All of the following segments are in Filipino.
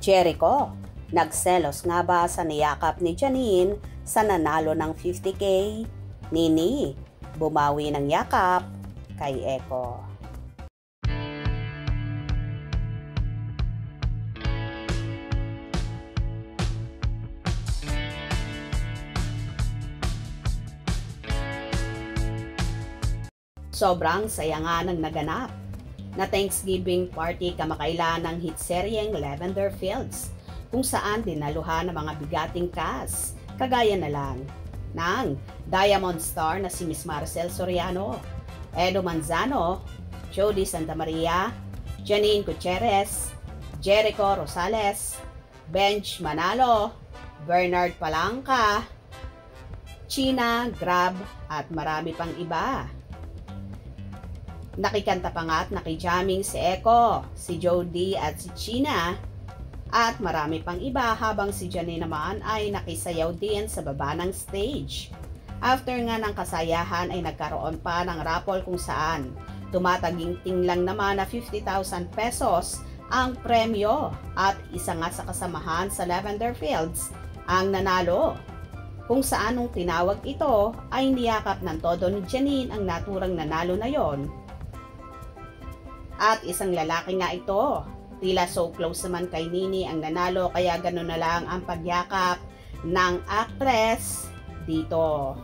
Jericho, nagselos nga ba sa niyakap ni Janine sa nanalo ng 50K? Nini, bumawi ng yakap kay Eko. Sobrang saya nga ng naganap na Thanksgiving party kamakailan ng hit seryeng Lavender Fields, kung saan dinaluhan ng mga bigating cast, kagaya na lang ng Diamond Star na si Miss Maricel Soriano, Edo Manzano, Jody Santamaria, Janine Gutierrez, Jericho Rosales, Benj Manalo, Bernard Palanca, China Grab at marami pang iba. Nakikanta pa nga at nakijamming si Eko, si Jody at si China at marami pang iba, habang si Janine naman ay nakisayaw din sa baba ng stage. After nga ng kasayahan ay nagkaroon pa ng raffle kung saan tumataginting lang naman na 50,000 pesos ang premyo at isa nga sa kasamahan sa Lavender Fields ang nanalo, kung saan nung tinawag ito ay niyakap ng todo ni Janine ang naturang nanalo na yon. At isang lalaki nga ito, tila so close naman kay Nini ang nanalo, kaya gano'n na lang ang pagyakap ng actress dito.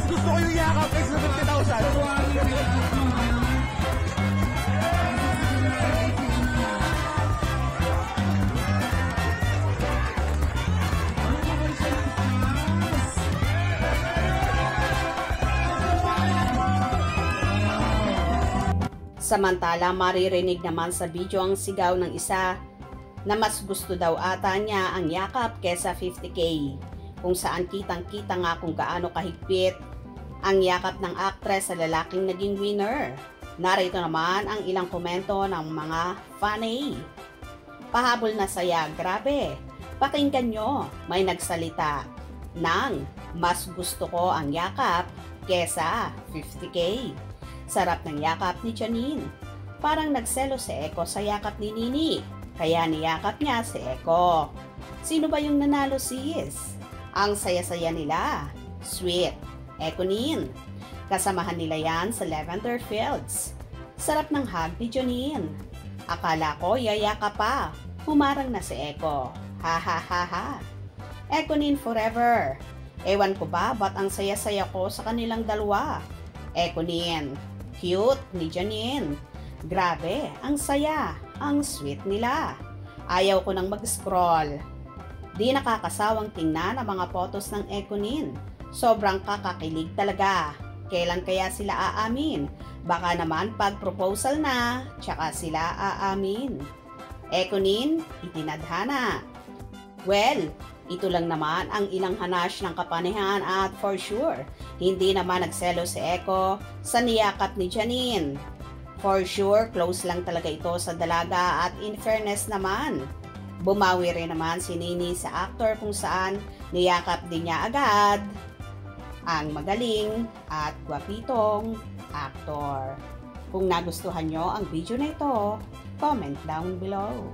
Gusto ko yung yakap kaysa sa 50,000. Samantala, maririnig naman sa video ang sigaw ng isa na mas gusto daw ata niya ang yakap kesa 50K, kung saan kitang-kita nga kung gaano kahigpit ang yakap ng actress sa lalaking naging winner. Narito naman ang ilang komento ng mga fanay. Pahabol na saya, grabe. Pakinggan nyo, may nagsalita ng mas gusto ko ang yakap kesa 50K. Sarap ng yakap ni Janine. Parang nagselo si Eko sa yakap ni Nini, kaya niyakap niya si Eko. Sino ba yung nanalo, sis? Ang saya-saya nila. Sweet. Ekonin. Kasamahan nila yan sa Lavender Fields. Sarap ng hug ni Janine. Akala ko yayaka pa. Humarang na si Eko. Ha ha ha ha. Ekonin forever. Ewan ko ba ba't ang saya-saya ko sa kanilang dalawa. Ekonin. Cute ni Janine. Grabe, ang saya. Ang sweet nila. Ayaw ko nang mag-scroll. Di nakakasawang tingnan ang mga photos ng Ekonin. Sobrang kakakilig talaga. Kailan kaya sila aamin? Baka naman pag proposal na, tsaka sila aamin. Ekonin, itinadhana. Well, ito lang naman ang ilang hanash ng kapanihan at for sure, hindi naman nagselo si Eko sa niyakap ni Janine. For sure, close lang talaga ito sa dalaga at in fairness naman, bumawi rin naman si Nini sa actor kung saan niyakap din niya agad ang magaling at gwapitong actor. Kung nagustuhan nyo ang video na ito, comment down below.